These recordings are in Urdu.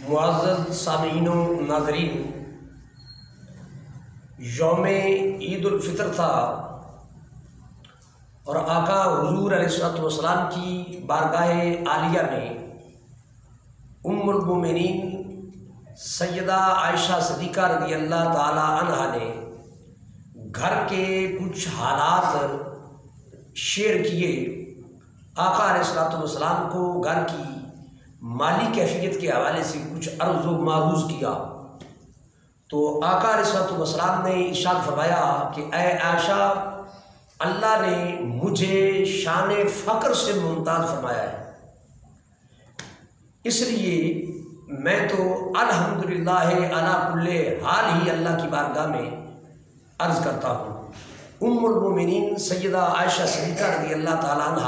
معزز سامعین و ناظرین، یوم عید الفطر تھا اور آقا حضور علیہ السلام کی بارگاہ عالیہ میں ام المومنین سیدہ عائشہ صدیقہ رضی اللہ تعالی عنہا نے گھر کے کچھ حالات شیئر کیے۔ آقا علیہ السلام کو گھر کی مالی کیفیت کے حوالے سے کچھ عرض و معروض کیا تو آقا علیہ السلام نے ارشاد فرمایا کہ اے عائشہ، اللہ نے مجھے شان فقر سے ممتاز فرمایا ہے، اس لیے میں تو الحمدللہ علی کل حال ہی اللہ کی بارگاہ میں عرض کرتا ہوں۔ ام المومنین سیدہ عائشہ صدیقہ رضی اللہ تعالیٰ عنہ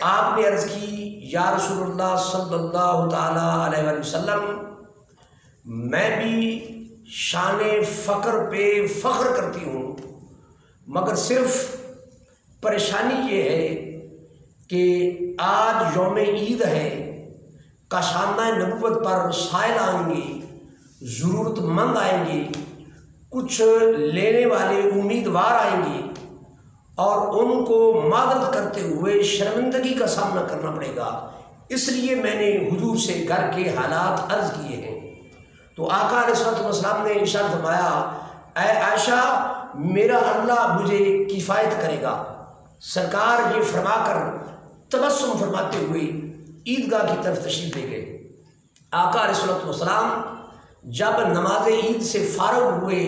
آپ نے عرض کی، یا رسول اللہ صلی اللہ تعالیٰ علیہ وسلم، میں بھی شان فقر پہ فخر کرتی ہوں، مگر صرف پریشانی یہ ہے کہ آج یوم عید ہے، کاشانہ نبوت پر سائل آئیں گے، ضرورت مند آئیں گے، کچھ لینے والے امیدوار آئیں گے اور ان کو معذرت کرتے ہوئے شرمندگی کا سامنا کرنا پڑے گا، اس لیے میں نے حضور سے گھر کے حالات عرض کیے ہیں۔ تو آقا علیہ السلام نے ارشاد فرمایا، اے عائشہ، میرا اللہ مجھے کفایت کرے گا۔ سرکار یہ فرما کر تبسم فرماتے ہوئے عیدگاہ کی طرف تشریف لے گئے۔ آقا علیہ السلام جب نماز عید سے فارغ ہوئے،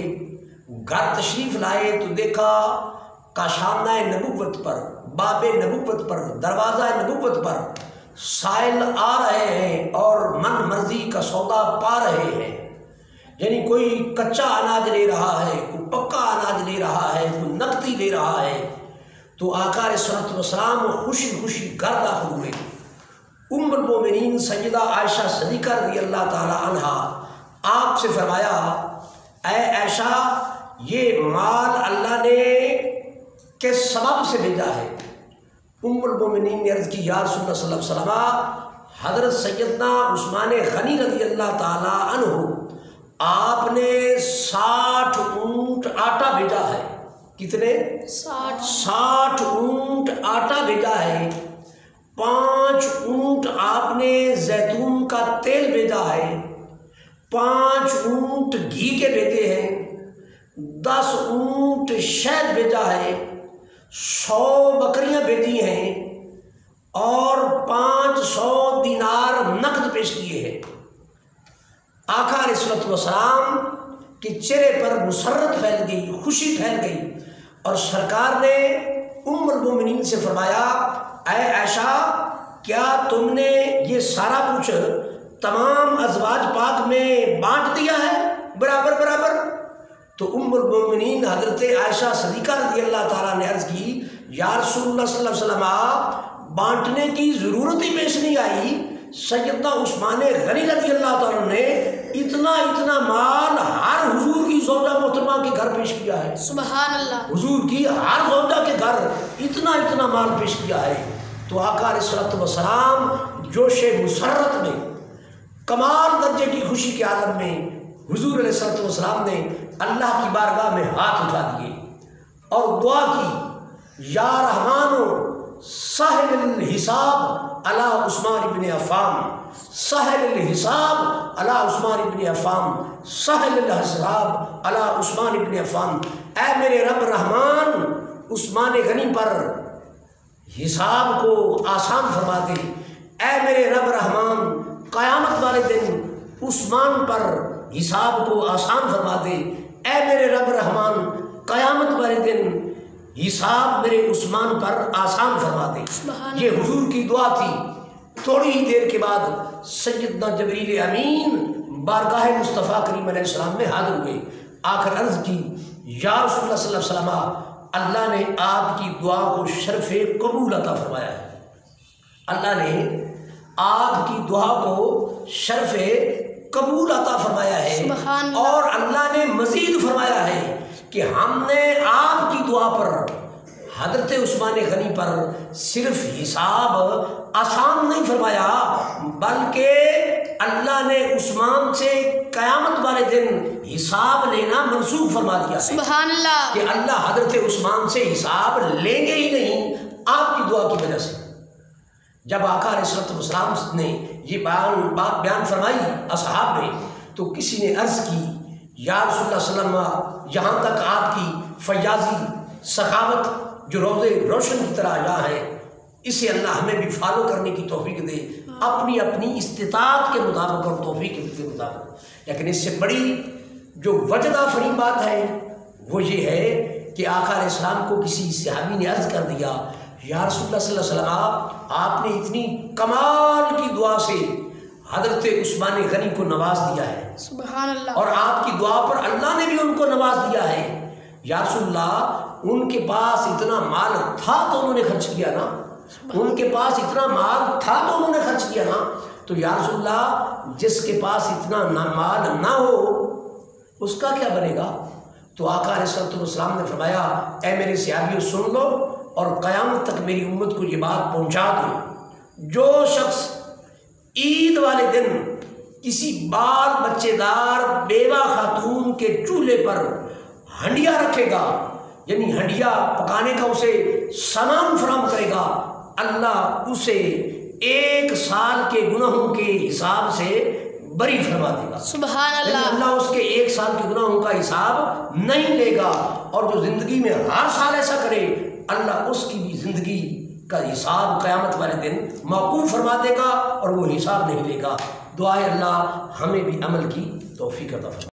گھر تشریف لائے تو دیکھا کاشانہ نبوت پر، باب نبوت پر، دروازہ نبوت پر سائل آ رہے ہیں اور من مرضی کا سودا پا رہے ہیں، یعنی کوئی کچا اناج لے رہا ہے، کوئی پکا اناج لے رہا ہے، کوئی نقدی لے رہا ہے۔ تو آقا علیہ السلام خوشی خوشی گھر داخل ہوئے۔ ام المومنین سیدہ عائشہ صدیقہ رضی اللہ تعالی عنہا آپ سے فرمایا، اے عائشہ، یہ مال اللہ نے کس سبب سے بھیجا ہے؟ ام المومنین نے عرض کی، یا رسول اللہ صلی اللہ علیہ وسلم، حضرت سیدنا عثمان غنی رضی اللہ تعالی عنہ آپ نے 60 اونٹ آٹا بھیجا ہے۔ کتنے؟ 60 اونٹ آٹا بھیجا ہے، 5 اونٹ آپ نے زیتون کا تیل بھیجا ہے، 5 اونٹ گھی کے بھیجے ہیں، 10 اونٹ شہد بھیجا ہے، 100 بکریاں بھیجی ہیں اور 500 دینار نقد پیش کیے ہیں۔ آقا علیہ السلام کے چہرے پر مسرت پھیل گئی، خوشی پھیل گئی اور سرکار نے ام المومنین سے فرمایا، اے عائشہ، کیا تم نے یہ سارا کچھ تمام ازواج پاک میں بانٹ دیا ہے برابر برابر؟ تو ام المومنین حضرت عائشہ صدیقہ رضی اللہ تعالیٰ نے عرض کی، یا رسول اللہ صلی اللہ علیہ وسلم، بانٹنے کی ضرورت ہی پیش نہیں آئی، سیدنا عثمان غنی رضی اللہ تعالیٰ نے اتنا مال ہر حضور کی زوجہ محترمہ کے گھر پیش کیا ہے۔ سبحان اللہ، حضور کی ہر زوجہ کے گھر اتنا مال پیش کیا ہے۔ تو آقا علیہ السلام جوش مسرت میں، کمال درجے کی خوشی کے عالم میں، حضور علیہ السلام نے اللہ کی بارگاہ میں ہاتھ اٹھا دیے اور دعا کی، یا رحمانو سہل الحساب علی عثمان ابن عفان، سہل الحساب علی عثمان ابن عفان، سہل الحساب علی عثمان ابن عفان، اے میرے رب رحمان، عثمان غنی پر حساب کو آسان فرما دے، اے میرے رب رحمان، قیامت والے دن عثمان پر حساب کو آسان فرما دے، اے میرے رب رحمان، قیامت والے دن حساب میرے عثمان پر آسان فرما دے۔ یہ حضور کی دعا تھی۔ تھوڑی ہی دیر کے بعد سیدنا جبریل امین بارگاہ مصطفیٰ کریم علیہ السلام میں حاضر ہوئے، آخر عرض کی، یا رسول اللہ صلی اللہ علیہ وسلم، اللہ نے آپ کی دعا کو شرف قبول عطا فرمایا ہے۔ اللہ نے آپ کی دعا کو شرف قبول عطا فرمایا ہے اور اللہ نے مزید فرمایا ہے کہ ہم نے آپ کی دعا پر حضرت عثمان غنی پر صرف حساب آسان نہیں فرمایا بلکہ اللہ نے عثمان سے قیامت والے دن حساب لینا منسوخ فرما دیا ہے۔ سبحان اللہ، کہ اللہ حضرت عثمان سے حساب لیں گے ہی نہیں آپ کی دعا کی وجہ سے۔ جب آقا علیہ الصلوۃ والسلام نے یہ بات بیان فرمائی اصحاب نے، تو کسی نے عرض کی یا رسول اللہ صلی اللہ علیہ وسلم، یہاں تک آپ کی فیاضی سخاوت جو روزے روشن کی طرح یہاں ہے، اسے اللہ ہمیں بھی فالو کرنے کی توفیق دے، اپنی اپنی استطاعت کے مطابق اور توفیق کے مطابق۔ لیکن اس سے بڑی جو وجدہ فری بات ہے وہ یہ ہے کہ آقا علیہ السلام کو کسی صحابی نے عرض کر دیا یا رسول اللہ صلی اللہ علیہ وسلم، آپ نے اتنی کمال کی دعا سے حضرت عثمان غنی کو نواز دیا ہے، سبحان اللہ، اور آپ کی دعا پر اللہ نے بھی ان کو نواز دیا ہے، یا رسول اللہ ان کے پاس اتنا مال تھا تو انہوں نے خرچ کیا نا، ان کے پاس اتنا مال تھا تو انہوں نے خرچ کیا نا، تو یا رسول اللہ جس کے پاس اتنا مال نہ ہو اس کا کیا بنے گا؟ تو آقا علیہ السلام نے فرمایا اے میرے صحابیوں سن لو اور قیامت تک میری امت کو یہ بات پہنچا دو، جو شخص عید والے دن کسی بال بچے دار بیوہ خاتون کے چولہے پر ہنڈیا رکھے گا، یعنی ہنڈیا پکانے کا اسے سامان فراہم کرے گا، اللہ اسے 1 سال کے گناہوں کے حساب سے بری فرما دے گا۔ سبحان اللہ، اللہ اس کے 1 سال کے گناہوں کا حساب نہیں لے گا، اور جو زندگی میں ہر سال ایسا کرے اللہ اس کی بھی زندگی کا حساب قیامت والے دن موقوف فرما دے گا اور وہ حساب نہیں لے گا۔ دعائے اللہ ہمیں بھی عمل کی توفیق عطا فرمائے۔